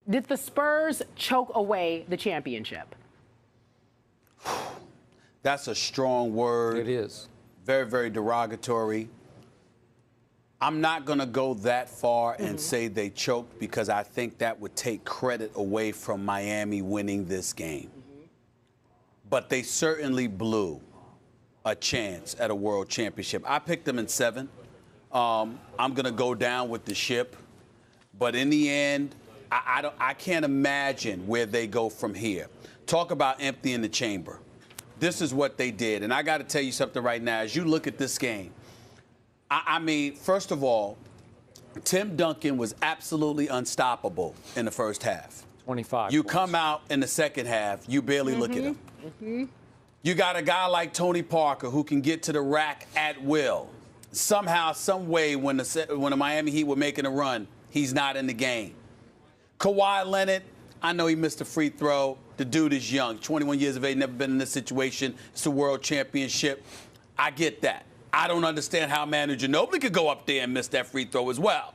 Did the Spurs choke away the championship? That's a strong word. It is. Very, very derogatory. I'm not going to go that far and say they choked, because I think that would take credit away from Miami winning this game. But they certainly blew a chance at a world championship. I picked them in 7. I'm going to go down with the ship. But in the end, I can't imagine where they go from here. Talk about emptying the chamber. This is what they did. And I got to tell you something right now. As you look at this game, I mean, first of all, Tim Duncan was absolutely unstoppable in the first half. 25 You points. come out in the second half, you barely look at him. You got a guy like Tony Parker who can get to the rack at will. Somehow, some way, when the Miami Heat were making a run, he's not in the game. Kawhi Leonard, I know he missed a free throw. The dude is young, 21 years of age, never been in this situation. It's a world championship. I get that. I don't understand how Manu Ginobili could go up there and miss that free throw as well.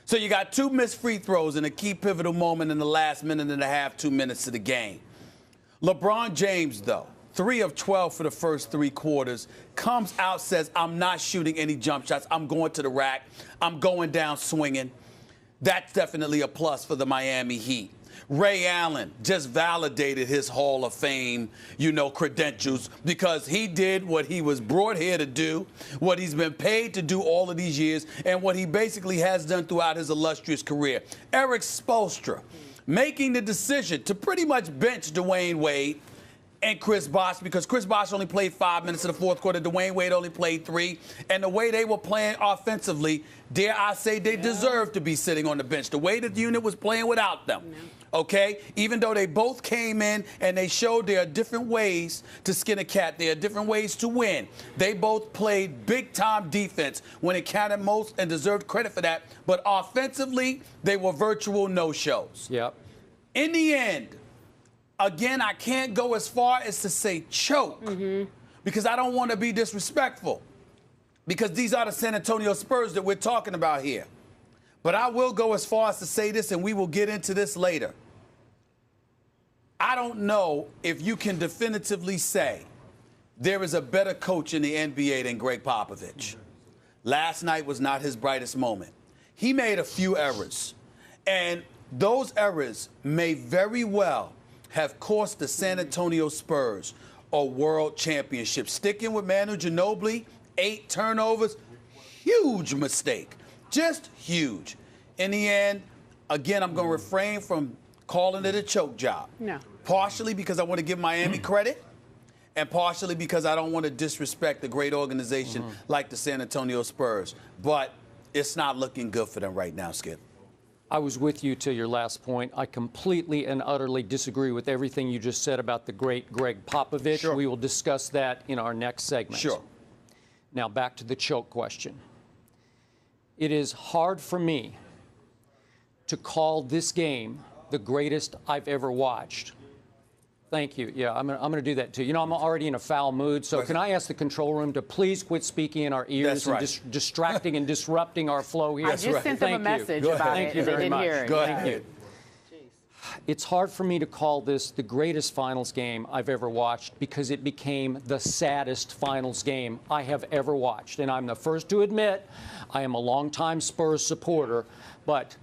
So you got 2 missed free throws in a key pivotal moment in the last minute and a half, 2 minutes of the game. LeBron James, though, 3 of 12 for the first 3 quarters, comes out, says, I'm not shooting any jump shots. I'm going to the rack. I'm going down swinging. That's definitely a plus for the Miami Heat. Ray Allen just validated his Hall of Fame, credentials, because he did what he was brought here to do, what he's been paid to do all of these years, and what he basically has done throughout his illustrious career. Eric Spoelstra making the decision to pretty much bench Dwayne Wade and Chris Bosh, because Chris Bosh only played 5 minutes in the fourth quarter. Dwayne Wade only played 3. And the way they were playing offensively, dare I say, they deserved to be sitting on the bench. The way the unit was playing without them. Okay? Even though they both came in and they showed there are different ways to skin a cat. There are different ways to win. They both played big-time defense when it counted most and deserved credit for that. But offensively, they were virtual no-shows. Yep. In the end, again, I can't go as far as to say choke, because I don't want to be disrespectful, because these are the San Antonio Spurs that we're talking about here. But I will go as far as to say this, and we will get into this later. I don't know if you can definitively say there is a better coach in the NBA than Greg Popovich. Last night was not his brightest moment. He made a few errors, and those errors may very well have cost the San Antonio Spurs a world championship. Sticking with Manu Ginobili, 8 turnovers, huge mistake, just huge. In the end, again, I'm going to refrain from calling it a choke job. No. Partially because I want to give Miami credit, and partially because I don't want to disrespect a great organization like the San Antonio Spurs. But it's not looking good for them right now, Skip. I was with you till your last point. I completely and utterly disagree with everything you just said about the great Greg Popovich. Sure. We will discuss that in our next segment. Sure. Now back to the choke question. It is hard for me to call this game the greatest I've ever watched. Thank you. Yeah, I'm gonna do that too. I'm already in a foul mood, so can I ask the control room to please quit speaking in our ears and distracting and disrupting our flow here? I just sent them a message about it, and they didn't hear it. Go ahead. Thank you. It's hard for me to call this the greatest finals game I've ever watched, because it became the saddest finals game I have ever watched. And I'm the first to admit I am a longtime Spurs supporter, but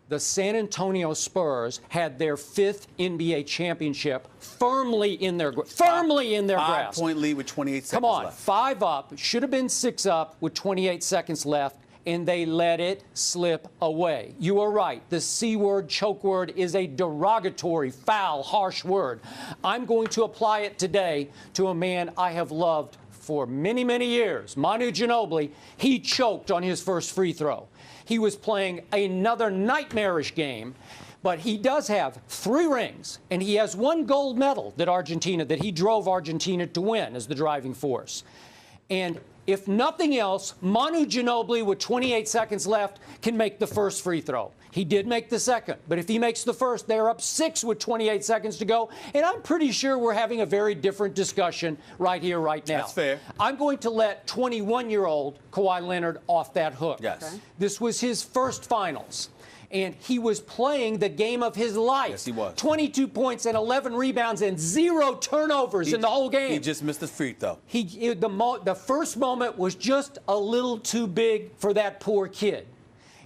the San Antonio Spurs had their 5th NBA championship firmly in their grasp. 5-point lead with 28 seconds left. Come on, 5 up, should have been 6 up with 28 seconds left, and they let it slip away. You are right. The C word, choke word, is a derogatory, foul, harsh word. I'm going to apply it today to a man I have loved for many, many years, Manu Ginobili. He choked on his first free throw. He was playing another nightmarish game, but he does have 3 rings, and he has 1 gold medal that he drove Argentina to win as the driving force. And if nothing else, Manu Ginobili with 28 seconds left can make the first free throw. He did make the second, but if he makes the first, they're up 6 with 28 seconds to go, and I'm pretty sure we're having a very different discussion right here, right now. That's fair. I'm going to let 21-year-old Kawhi Leonard off that hook. Yes. Okay. This was his first finals. And he was playing the game of his life. Yes, he was. 22 points and 11 rebounds and 0 turnovers in the whole game. He just missed his free throw. The first moment was just a little too big for that poor kid.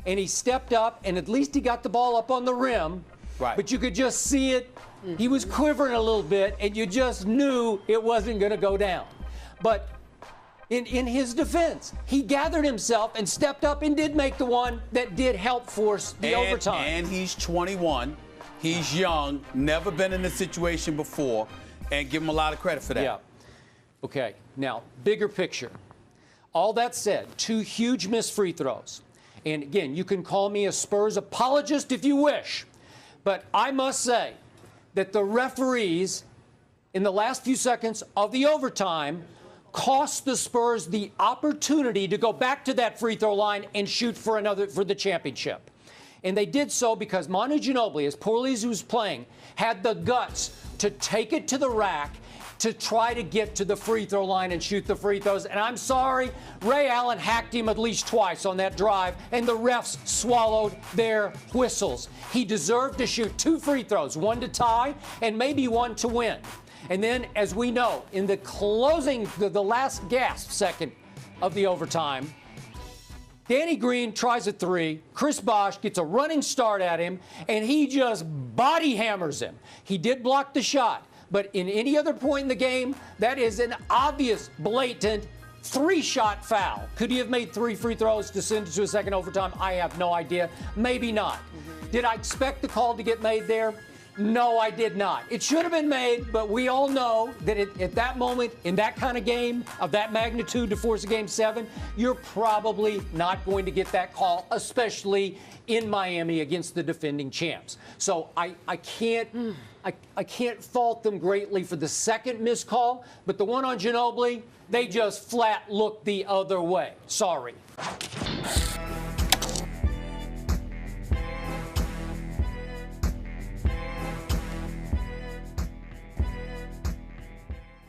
And he stepped up, and at least he got the ball up on the rim. Right. But you could just see it. He was quivering a little bit, and you just knew it wasn't going to go down. But in his defense, he gathered himself and stepped up and did make the one that did help force the overtime. And he's 21. He's young, never been in this situation before, and give him a lot of credit for that. Yeah. Okay, now, bigger picture. All that said, 2 huge missed free throws. And again, you can call me a Spurs apologist if you wish. But I must say that the referees, in the last few seconds of the overtime, cost the Spurs the opportunity to go back to that free throw line and shoot for the championship. And they did so because Manu Ginobili, as poorly as he was playing, had the guts to take it to the rack to try to get to the free throw line and shoot the free throws. And I'm sorry, Ray Allen hacked him at least twice on that drive, and the refs swallowed their whistles. He deserved to shoot 2 free throws, 1 to tie and maybe 1 to win. And then, as we know, in the closing, the last gasp second of the overtime, Danny Green tries a 3. Chris Bosh gets a running start at him, and he just body hammers him. He did block the shot, but in any other point in the game, that is an obvious, blatant 3-shot foul. Could he have made 3 free throws to send it to a second overtime? I have no idea. Maybe not. Did I expect the call to get made there? No, I did not. It should have been made, but we all know that at that moment, in that kind of game, of that magnitude to force a Game 7, you're probably not going to get that call, especially in Miami against the defending champs. So I can't fault them greatly for the second missed call, but the one on Ginobili, they just flat looked the other way. Sorry.